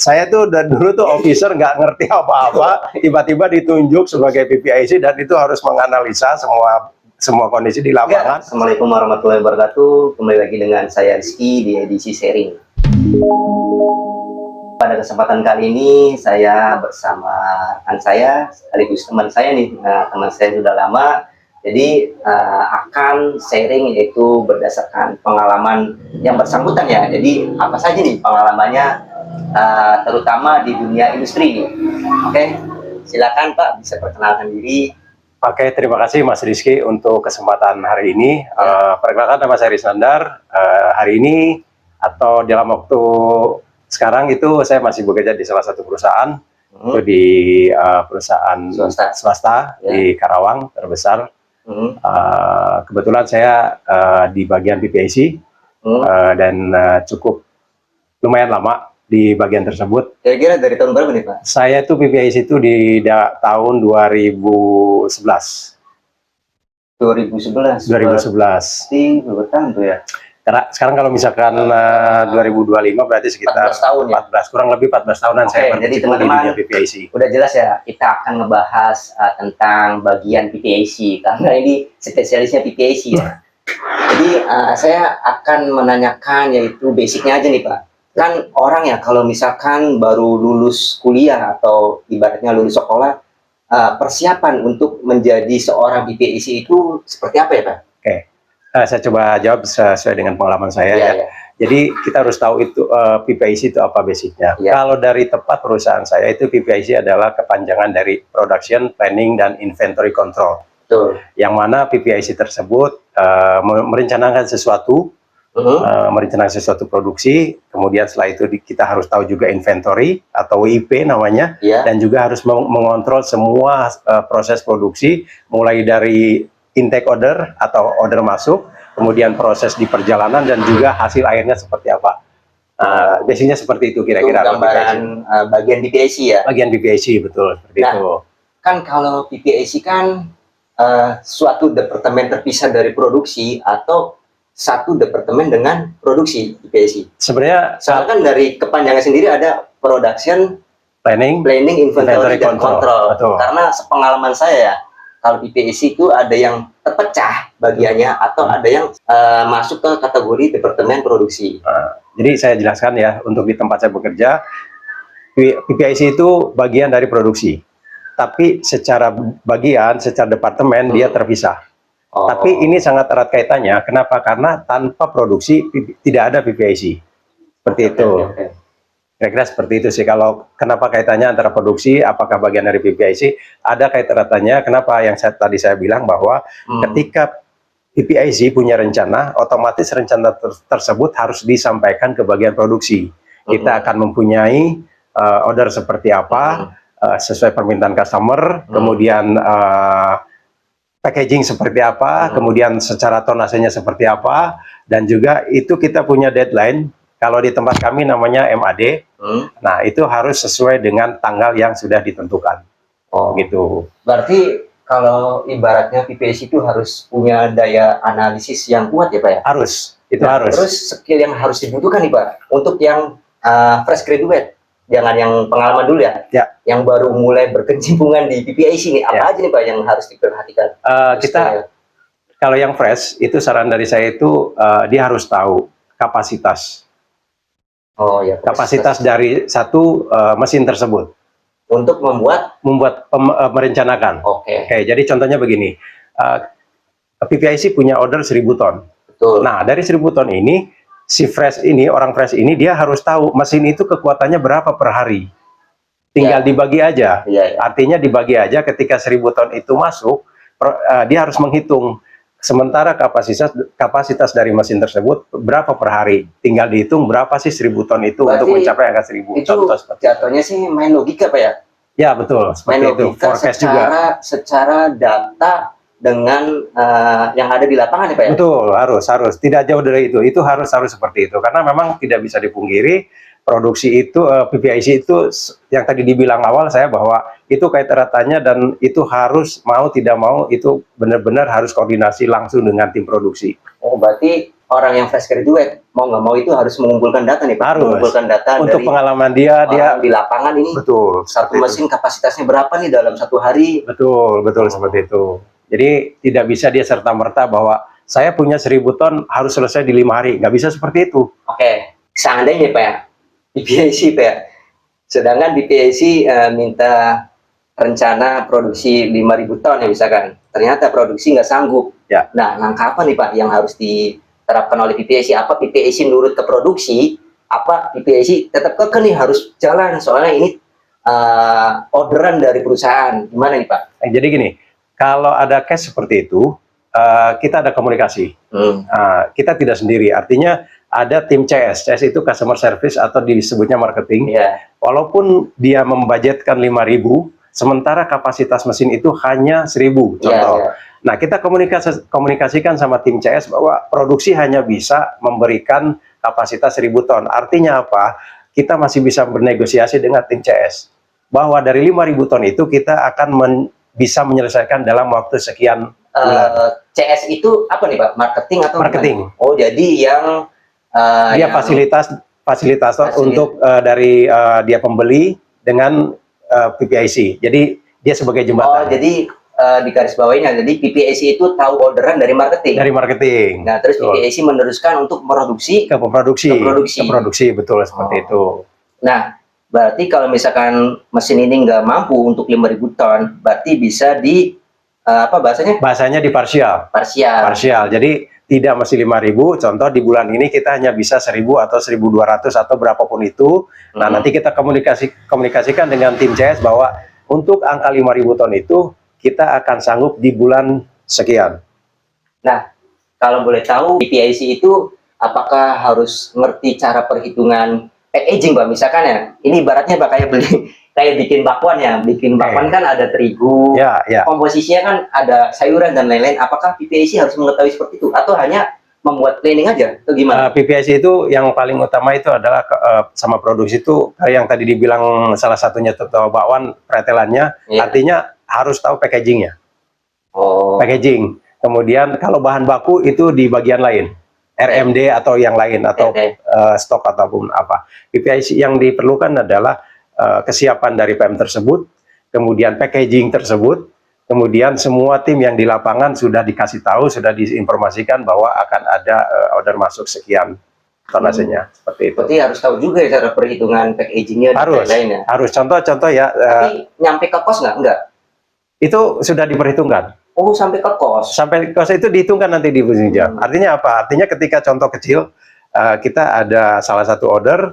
Saya tuh dari dulu tuh officer nggak ngerti apa-apa, tiba-tiba ditunjuk sebagai PPIC dan itu harus menganalisa semua kondisi di lapangan. Assalamualaikum warahmatullahi wabarakatuh. Kembali lagi dengan saya Rizky di edisi sharing. Pada kesempatan kali ini saya bersama rekan saya, sekaligus teman saya nih. Nah, teman saya sudah lama, jadi akan sharing yaitu berdasarkan pengalaman yang bersangkutan ya. Jadi apa saja nih pengalamannya, terutama di dunia industri nih. Oke, silakan Pak, bisa perkenalkan diri. Oke, terima kasih Mas Rizky untuk kesempatan hari ini. Perkenalkan, nama saya Risnandar. Hari ini atau dalam waktu sekarang itu saya masih bekerja di salah satu perusahaan, itu di perusahaan swasta ya, di Karawang terbesar. Kebetulan saya di bagian PPIC dan cukup lumayan lama di bagian tersebut. Kira-kira dari tahun berapa nih Pak? Saya itu PPIC itu di tahun 2011. 2011. 2011. Pasti berapa tahun tuh ya? Karena sekarang kalau misalkan 2025 berarti sekitar 14 tahun ya? 14, kurang lebih 14 tahunan. Saya jadi teman-teman PPIC. Udah jelas ya, kita akan ngebahas tentang bagian PPIC karena ini spesialisnya PPIC ya. Jadi saya akan menanyakan yaitu basicnya aja nih Pak. Kan orang ya kalau misalkan baru lulus kuliah atau ibaratnya lulus sekolah, persiapan untuk menjadi seorang PPIC itu seperti apa ya Pak? Oke, saya coba jawab sesuai dengan pengalaman saya ya. Jadi kita harus tahu itu PPIC itu apa basicnya. Kalau dari tempat perusahaan saya itu PPIC adalah kepanjangan dari Production, Planning, dan Inventory Control. Betul. Yang mana PPIC tersebut merencanakan sesuatu, merencanakan sesuatu produksi, kemudian setelah itu kita harus tahu juga inventory atau WIP namanya, dan juga harus mengontrol semua proses produksi, mulai dari intake order atau order masuk, kemudian proses di perjalanan, dan juga hasil akhirnya seperti apa. Biasanya seperti itu kira-kira. Gambaran bagian PPIC ya? Bagian PPIC, betul. Seperti itu. Kan kalau PPIC kan suatu departemen terpisah dari produksi atau satu departemen dengan produksi PPIC. Sebenarnya soalnya kan dari kepanjangan sendiri ada Production, Planning, Inventory, dan Control. Karena sepengalaman saya ya, kalau PPIC itu ada yang terpecah bagiannya atau ada yang masuk ke kategori departemen produksi. Jadi saya jelaskan ya, untuk di tempat saya bekerja, PPIC itu bagian dari produksi. Tapi secara bagian, secara departemen dia terpisah. Tapi ini sangat erat kaitannya. Kenapa? Karena tanpa produksi tidak ada PPIC. Seperti itu. Kira-kira seperti itu sih. Kalau kenapa kaitannya antara produksi, apakah bagian dari PPIC? Ada kaitannya. Kenapa? Yang tadi saya bilang bahwa ketika PPIC punya rencana, otomatis rencana tersebut harus disampaikan ke bagian produksi. Kita akan mempunyai order seperti apa, sesuai permintaan customer, kemudian packaging seperti apa, kemudian secara tonasenya seperti apa, dan juga itu kita punya deadline. Kalau di tempat kami namanya MAD, nah itu harus sesuai dengan tanggal yang sudah ditentukan. Gitu. Berarti kalau ibaratnya PPIC itu harus punya daya analisis yang kuat ya Pak ya? Harus, itu harus. Terus skill yang harus dibutuhkan nih Pak, untuk yang fresh graduate, jangan yang pengalaman dulu ya, yang baru mulai berkecimpungan di PPIC nih, apa aja nih Pak yang harus diperhatikan? Kalau yang fresh, itu saran dari saya itu dia harus tahu kapasitas. Kapasitas dari satu mesin tersebut. Untuk merencanakan. Oke, jadi contohnya begini, PPIC punya order 1000 ton. Betul. Nah, dari 1000 ton ini, si fresh ini, orang fresh ini, dia harus tahu mesin itu kekuatannya berapa per hari. Tinggal dibagi aja. Artinya dibagi aja, ketika 1000 ton itu masuk, dia harus menghitung. Sementara kapasitas dari mesin tersebut berapa per hari. Tinggal dihitung berapa sih 1000 ton itu. Berarti untuk mencapai angka 1000 ton. Itu jatuhnya sih main logika Pak ya? Ya betul, seperti itu. Forecast juga. Secara data dengan yang ada di lapangan ya Pak ya? Betul, harus. Tidak jauh dari itu. Itu harus seperti itu. Karena memang tidak bisa dipungkiri, produksi itu, PPIC itu yang tadi dibilang awal saya bahwa itu kait eratnya, dan itu harus mau tidak mau itu benar-benar harus koordinasi langsung dengan tim produksi. Berarti orang yang fresh graduate mau nggak mau itu harus mengumpulkan data nih Pak. Harus. Mengumpulkan data Untuk dari pengalaman dia orang di lapangan ini. betul. Satu seperti itu. mesin kapasitasnya berapa nih dalam satu hari? Betul, seperti itu. Jadi tidak bisa dia serta-merta bahwa saya punya 1000 ton harus selesai di 5 hari. Nggak bisa seperti itu. Oke, seandainya Pak ya, di PIC Pak ya, sedangkan di PIC minta rencana produksi 5.000 ton ya misalkan, ternyata produksi nggak sanggup. Ya. Nah, langkah apa nih Pak yang harus diterapkan oleh PPIC? Apa PPIC nurut ke produksi? Apa PPIC tetap kekeh nih harus jalan? Soalnya ini orderan dari perusahaan. Gimana nih Pak? Jadi gini, kalau ada case seperti itu, kita ada komunikasi. Kita tidak sendiri, artinya ada tim CS. CS itu customer service atau disebutnya marketing. Iya. Walaupun dia membudgetkan 5.000, sementara kapasitas mesin itu hanya 1.000 contoh. Iya. Nah, kita komunikasikan sama tim CS bahwa produksi hanya bisa memberikan kapasitas 1.000 ton. Artinya apa? Kita masih bisa bernegosiasi dengan tim CS bahwa dari 5.000 ton itu kita akan bisa menyelesaikan dalam waktu sekian bulan. CS itu apa nih Pak? Marketing atau Marketing. gimana? Oh, jadi yang dia fasilitator untuk dari dia pembeli dengan PPIC. Jadi dia sebagai jembatan. Oh, jadi di garis bawahnya, jadi PPIC itu tahu orderan dari marketing. Dari marketing. Nah, terus Betul. PPIC meneruskan untuk produksi ke produksi. Ke produksi, betul seperti itu. Nah, berarti kalau misalkan mesin ini nggak mampu untuk 5.000 ton, berarti bisa di apa bahasanya? Bahasanya di parsial. Parsial. Jadi tidak mesti 5.000. Contoh di bulan ini kita hanya bisa 1.000 atau 1.200 atau berapapun itu. Nah, nanti kita komunikasikan dengan tim CS bahwa untuk angka 5.000 ton itu kita akan sanggup di bulan sekian. Nah, kalau boleh tahu di PIC itu apakah harus ngerti cara perhitungan packaging Pak? Misalkan ya, ini ibaratnya Pak kayak bikin bakwan ya. Bikin bakwan kan ada terigu, komposisinya kan ada sayuran dan lain-lain. Apakah PPIC harus mengetahui seperti itu atau hanya membuat planning aja atau gimana? PPIC itu yang paling utama itu adalah sama produksi itu yang tadi dibilang salah satunya contoh bakwan pretelannya, artinya harus tahu packagingnya. Packaging. Kemudian kalau bahan baku itu di bagian lain, RMD atau yang lain atau stok ataupun apa. PPIC yang diperlukan adalah kesiapan dari PM tersebut, kemudian packaging tersebut, kemudian semua tim yang di lapangan sudah dikasih tahu, sudah diinformasikan bahwa akan ada order masuk sekian tonasenya, seperti itu. Berarti harus tahu juga ya cara perhitungan packagingnya dan lain-lainnya. Harus. Contoh ya. Tapi nyampe ke kos nggak? Enggak. Itu sudah diperhitungkan. Oh, sampai ke kos. Sampai kos itu dihitungkan nanti di Business. Artinya apa? Artinya ketika contoh kecil, kita ada salah satu order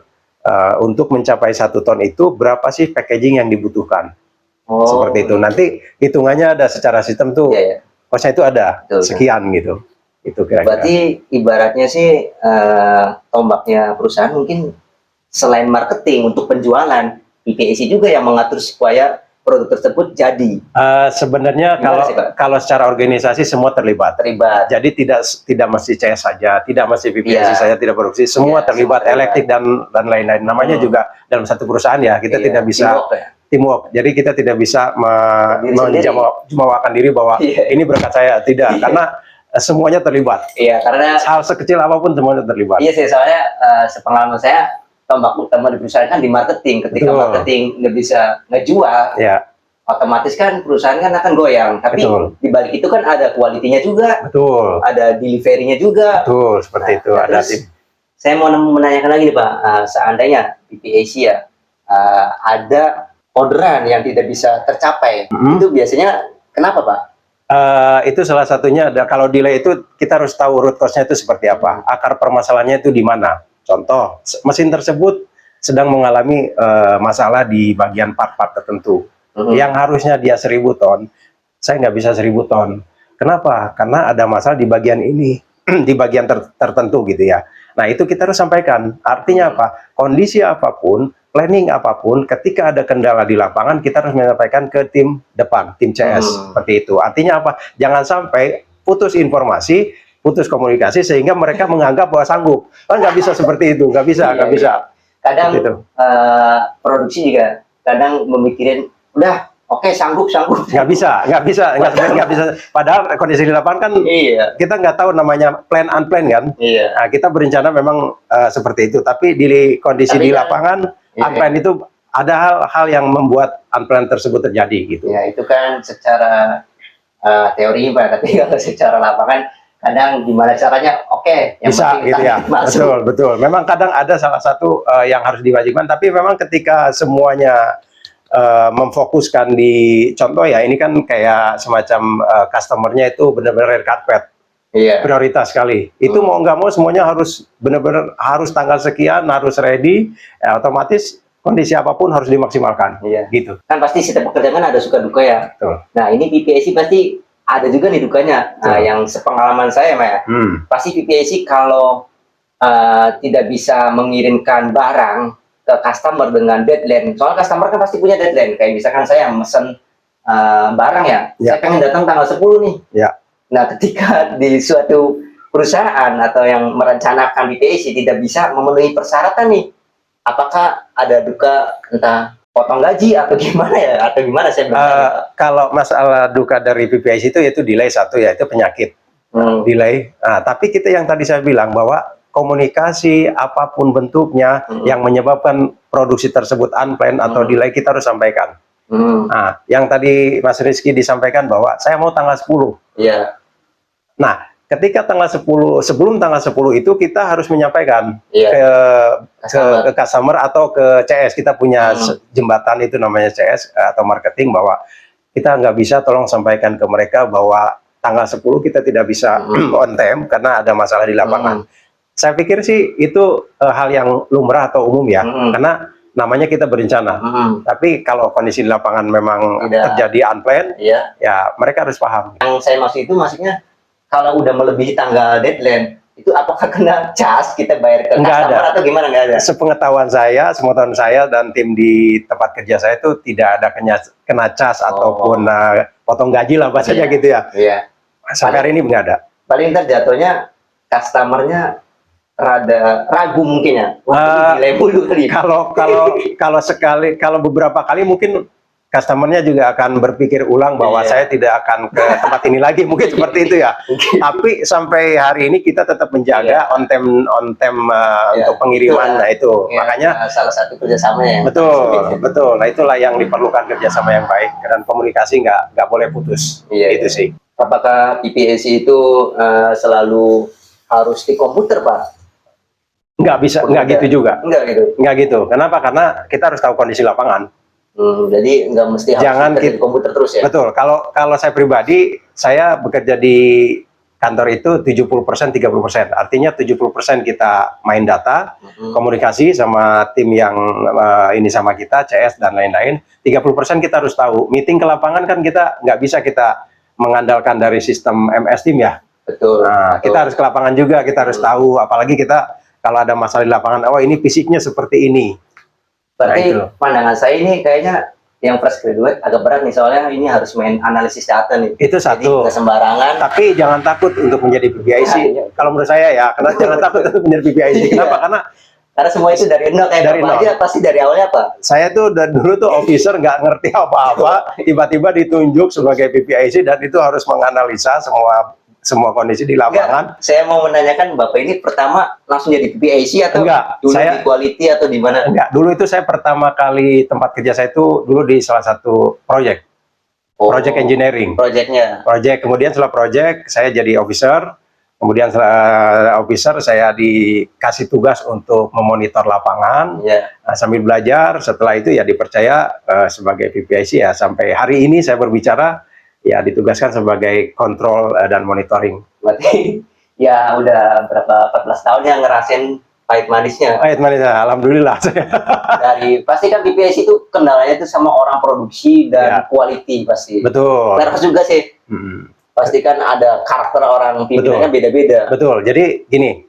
untuk mencapai 1 ton itu berapa sih packaging yang dibutuhkan? Seperti itu. Nanti hitungannya ada secara sistem tuh. Kosnya itu ada sekian gitu. Itu kira-kira. Berarti ibaratnya sih tombaknya perusahaan mungkin selain marketing untuk penjualan, PPIC juga yang mengatur supaya produk tersebut jadi. Sebenarnya kalau secara organisasi semua terlibat. Jadi tidak mesti CS saja, tidak mesti PPIC saja, tidak produksi, semua terlibat, elektrik dan lain-lain. Namanya juga dalam satu perusahaan ya, kita tidak bisa teamwork. Jadi kita tidak bisa menjamawakan diri bahwa ini berkat saya, tidak, karena semuanya terlibat. Iya, karena hal sekecil apapun semuanya terlibat. Iya sih, soalnya sepengalaman saya tombak utama di perusahaan kan di marketing. Ketika marketing nggak bisa ngejual, otomatis kan perusahaan kan akan goyang. Tapi di balik itu kan ada kualitinya juga, ada delivery-nya juga. Seperti itu. Ada tim. Saya mau menanyakan lagi nih Pak, seandainya PPIC ya ada orderan yang tidak bisa tercapai, itu biasanya kenapa Pak? Itu salah satunya ada, kalau delay itu kita harus tahu root cause-nya itu seperti apa, akar permasalahannya itu di mana. Contoh, mesin tersebut sedang mengalami masalah di bagian part-part tertentu. Yang harusnya dia 1.000 ton, saya nggak bisa 1.000 ton. Kenapa? Karena ada masalah di bagian ini, di bagian tertentu gitu ya. Nah, itu kita harus sampaikan. Artinya apa? Kondisi apapun, planning apapun, ketika ada kendala di lapangan, kita harus menyampaikan ke tim depan, tim CS. Seperti itu. Artinya apa? Jangan sampai putus informasi, putus komunikasi sehingga mereka menganggap bahwa sanggup. Kan nggak bisa seperti itu, nggak bisa. Kadang produksi juga kadang memikirin udah oke, sanggup. nggak bisa, nggak bisa. Padahal kondisi di lapangan kan Iya, kita nggak tahu namanya plan unplanned kan. iya. Nah, kita berencana memang seperti itu, tapi di kondisi Tapi di kan, lapangan iya. unplanned itu ada hal-hal yang membuat unplanned tersebut terjadi gitu. Ya, itu kan secara teori, Pak. Tapi kalau secara lapangan, kadang gimana caranya, oke, yang Bisa penting gitu ya, target masuk. betul. Memang kadang ada salah satu yang harus diwajibkan, tapi memang ketika semuanya memfokuskan di contoh ya, ini kan kayak semacam customernya itu benar-benar red carpet. Iya. Prioritas sekali. Itu mau nggak mau semuanya harus benar-benar harus tanggal sekian, harus ready, ya, otomatis kondisi apapun harus dimaksimalkan. Iya. Gitu. Kan pasti setiap pekerjaan ada suka duka ya. Betul. Nah, ini PPIC pasti ada juga nih dukanya. Nah, yang sepengalaman saya, Pak, ya, pasti PPIC kalau tidak bisa mengirimkan barang ke customer dengan deadline, soalnya customer kan pasti punya deadline. Kayak misalkan saya mesen barang ya, saya pengen datang tanggal 10 nih. Ya. Nah, ketika di suatu perusahaan atau yang merencanakan PPIC tidak bisa memenuhi persyaratan nih, apakah ada duka entah potong gaji atau gimana ya, atau gimana saya bilang? Kalau masalah duka dari PPIC itu yaitu delay satu, yaitu penyakit. Delay. Nah, tapi kita yang tadi saya bilang bahwa komunikasi apapun bentuknya yang menyebabkan produksi tersebut unplanned atau delay kita harus sampaikan. Nah, yang tadi Mas Rizky disampaikan bahwa saya mau tanggal 10. Iya. Nah, ketika tanggal 10, sebelum tanggal 10 itu kita harus menyampaikan ke customer atau ke CS. Kita punya jembatan itu namanya CS atau marketing, bahwa kita nggak bisa, tolong sampaikan ke mereka bahwa tanggal 10 kita tidak bisa on time karena ada masalah di lapangan. Saya pikir sih itu hal yang lumrah atau umum ya, karena namanya kita berencana. Tapi kalau kondisi di lapangan memang terjadi unplanned, ya mereka harus paham. Yang saya maksud itu maksudnya kalau udah melebihi tanggal deadline, itu apakah kena cas kita bayar ke customer atau gimana? Nggak ada. Sepengetahuan saya dan tim di tempat kerja saya itu tidak ada kena cas ataupun potong gaji lah bahasanya gitu ya. Iya. Sampai hari ini nggak ada. Paling ntar jatuhnya customernya rada ragu mungkin ya. Delay mulu kali. Kalau beberapa kali mungkin customernya juga akan berpikir ulang bahwa saya tidak akan ke tempat ini lagi, mungkin seperti itu ya. Tapi sampai hari ini kita tetap menjaga on time untuk pengiriman. Nah itu makanya salah satu kerjasamanya. Betul. Nah itulah yang diperlukan, kerjasama yang baik dan komunikasi nggak boleh putus. Itu sih. Apakah PPIC itu selalu harus di komputer, Pak? Nggak bisa, nggak gitu juga. Nggak gitu. Kenapa? Karena kita harus tahu kondisi lapangan. Jadi nggak mesti harus di komputer terus ya? Betul. Kalau saya pribadi, saya bekerja di kantor itu 70% 30%. Artinya 70% kita main data, komunikasi sama tim yang ini sama kita, CS dan lain-lain. 30% kita harus tahu. Meeting ke lapangan kan kita nggak bisa kita mengandalkan dari sistem MS Team ya. Betul. Nah, kita harus ke lapangan juga, kita harus tahu. Apalagi kita kalau ada masalah di lapangan, oh ini fisiknya seperti ini. Berarti pandangan saya ini kayaknya yang fresh graduate agak berat nih, soalnya ini harus main analisis data nih. Itu satu. Jadi nggak sembarangan. Tapi jangan takut untuk menjadi PPIC. Kalau menurut saya ya, karena jangan takut untuk menjadi PPIC. Kenapa? Karena semua itu dari nol, kayak dari aja pasti dari awalnya apa? Saya tuh dulu tuh officer nggak ngerti apa-apa, tiba-tiba ditunjuk sebagai PPIC dan itu harus menganalisa semua kondisi di lapangan. Saya mau menanyakan, Bapak ini pertama langsung jadi PPIC atau dulu di quality atau di mana? Enggak, dulu itu saya pertama kali tempat kerja saya itu dulu di salah satu project engineering. Project, kemudian setelah project saya jadi officer. Kemudian setelah officer saya dikasih tugas untuk memonitor lapangan, sambil belajar. Setelah itu ya dipercaya sebagai PPIC ya, sampai hari ini saya berbicara ya ditugaskan sebagai kontrol dan monitoring. Berarti ya udah berapa 14 tahun yang ngerasain pahit manisnya. Pahit manisnya, alhamdulillah. Pasti kan PPIC itu kendalanya itu sama orang produksi dan quality pasti. Betul. Terus juga sih. Pasti kan ada karakter orang pimpinannya beda-beda. Betul. Jadi gini,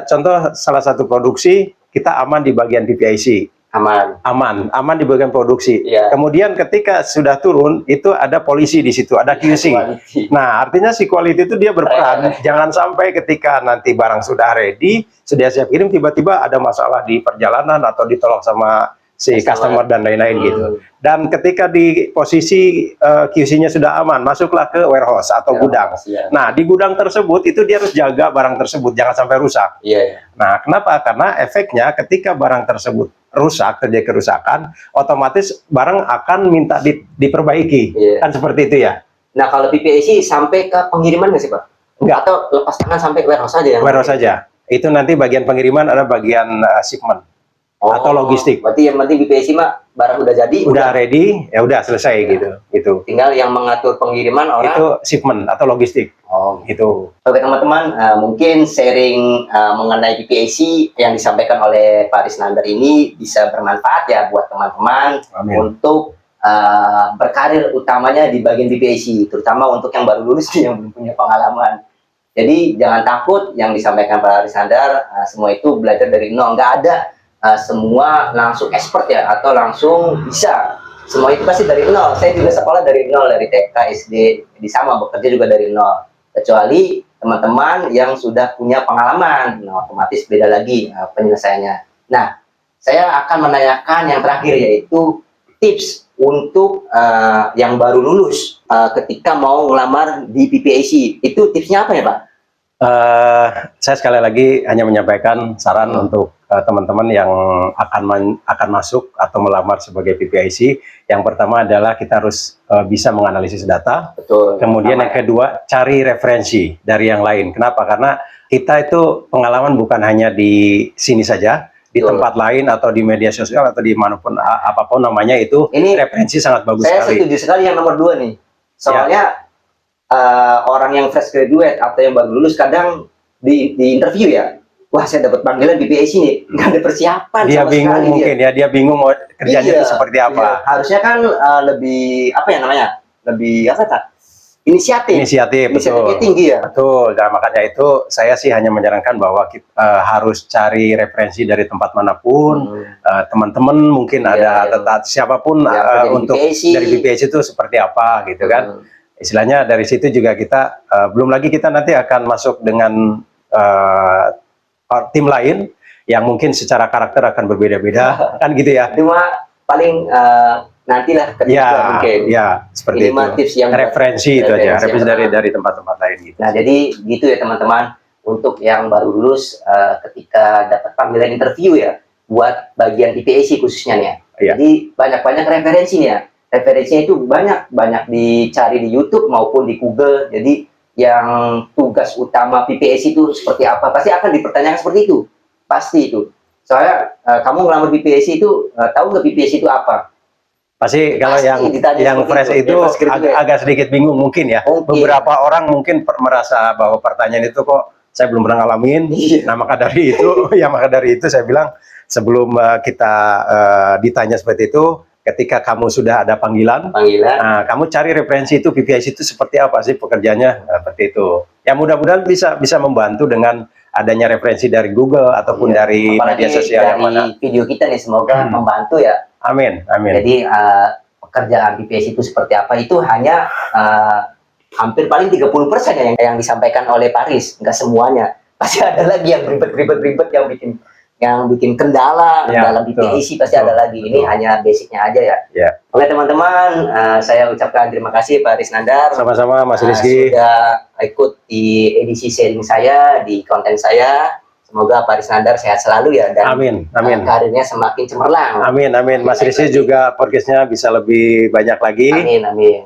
contoh salah satu produksi kita aman di bagian PPIC. Aman di bagian produksi. Kemudian ketika sudah turun itu ada polisi di situ, ada QC. Nah, artinya si quality itu dia berperan. Jangan sampai ketika nanti barang sudah ready, sudah siap kirim, tiba-tiba ada masalah di perjalanan atau ditolak sama si customer dan lain-lain gitu. Dan ketika di posisi QC-nya sudah aman, masuklah ke warehouse atau gudang. Iya. Nah, di gudang tersebut itu dia harus jaga barang tersebut jangan sampai rusak. Iya. Nah, kenapa? Karena efeknya ketika barang tersebut rusak, terjadi kerusakan, otomatis barang akan minta diperbaiki. Iya. Kan seperti itu ya? Nah, kalau PPAC sampai ke pengiriman nggak sih, Pak? Enggak. Atau lepas tangan sampai warehouse aja yang Warehouse saja. Itu nanti bagian pengiriman ada bagian shipment atau logistik. Berarti yang penting PPAC mah barang udah jadi, Udah ready, ya udah selesai gitu. tinggal yang mengatur pengiriman orang. Itu shipment atau logistik. Oh, Gitu. Oke teman-teman, mungkin sharing mengenai PPAC yang disampaikan oleh Pak Risnander ini bisa bermanfaat ya buat teman-teman untuk berkarir utamanya di bagian PPAC, terutama untuk yang baru lulus yang belum punya pengalaman. Jadi jangan takut yang disampaikan Pak Risnander, semua itu belajar dari nol, nggak ada semua langsung expert ya atau langsung bisa. Semua itu pasti dari nol. Saya juga sekolah dari nol, dari TK, SD, di sama bekerja juga dari nol. Kecuali teman-teman yang sudah punya pengalaman, nah, otomatis beda lagi penyelesaiannya. Nah, saya akan menanyakan yang terakhir yaitu tips untuk yang baru lulus ketika mau ngelamar di PPAC. Itu tipsnya apa ya, Pak? Saya sekali lagi hanya menyampaikan saran untuk teman-teman yang akan masuk atau melamar sebagai PPIC. Yang pertama adalah kita harus bisa menganalisis data. Betul. Kemudian yang kedua, cari referensi dari yang lain. Kenapa? Karena kita itu pengalaman bukan hanya di sini saja, di tempat lain atau di media sosial atau di manapun apapun namanya itu. Ini referensi sangat bagus saya sekali. Saya setuju sekali yang nomor 2 nih. Soalnya orang yang fresh graduate atau yang baru lulus kadang di interview ya, wah saya dapat panggilan PPAC nih, nggak ada persiapan. Dia sama bingung sekali mungkin dia bingung mau kerjanya itu seperti apa. Iya. Harusnya kan lebih apa ya namanya, lebih apa tak? Inisiatif betul. Tinggi ya. Betul. Dan makanya itu saya sih hanya menyarankan bahwa kita harus cari referensi dari tempat manapun. Teman-teman mungkin ada siapapun untuk dari PPAC itu seperti apa gitu kan. Istilahnya dari situ juga kita belum lagi kita nanti akan masuk dengan tim lain yang mungkin secara karakter akan berbeda-beda kan gitu ya. Cuma paling nantilah ketika mungkin. Ya, seperti itu. Tips yang referensi itu aja, referensi dari tempat-tempat lain gitu. Nah, jadi gitu ya teman-teman, untuk yang baru lulus ketika dapat panggilan interview ya, buat bagian PPAC khususnya nih ya. Jadi banyak-banyak referensinya. Referensinya itu banyak dicari di YouTube maupun di Google. Jadi yang tugas utama PPAC itu seperti apa, pasti akan dipertanyakan seperti itu. Pasti itu. Soalnya kamu ngelamar PPAC itu, tahu nggak PPAC itu apa? Pasti kalau yang fresh itu agak sedikit bingung mungkin ya. Beberapa orang mungkin merasa bahwa pertanyaan itu kok saya belum pernah ngalamin. Nah maka dari itu saya bilang sebelum kita ditanya seperti itu, ketika kamu sudah ada panggilan, nah, kamu cari referensi itu PPIC itu seperti apa sih pekerjaannya, seperti itu. Ya mudah-mudahan bisa membantu dengan adanya referensi dari Google ataupun dari media sosial yang mana. Video kita nih semoga membantu ya. Amin, amin. Jadi pekerjaan PPAC itu seperti apa itu hanya hampir paling 30% ya yang disampaikan oleh Paris, nggak semuanya. Pasti ada lagi yang ribet yang bikin kendala dalam PPAC pasti ada lagi. Ini hanya basicnya aja ya. Oke teman-teman, saya ucapkan terima kasih Pak Risnander. Sama-sama Mas Rizky. Sudah ikut di edisi sharing saya, di konten saya. Semoga Pak Risnander sehat selalu ya dan karirnya semakin cemerlang. Amin. Mas Rizky juga podcastnya bisa lebih banyak lagi. Amin.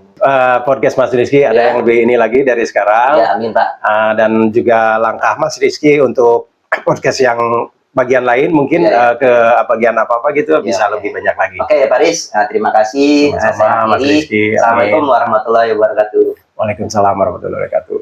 Podcast Mas Rizky ada yang lebih ini lagi dari sekarang. Ya, amin Pak. Dan juga langkah Mas Rizky untuk podcast yang bagian lain mungkin ke bagian apa-apa gitu bisa lebih banyak lagi. Oke Pak Riz, terima kasih. Sama-sama Mas Rizky. Assalamualaikum warahmatullahi wabarakatuh. Waalaikumsalam warahmatullahi wabarakatuh.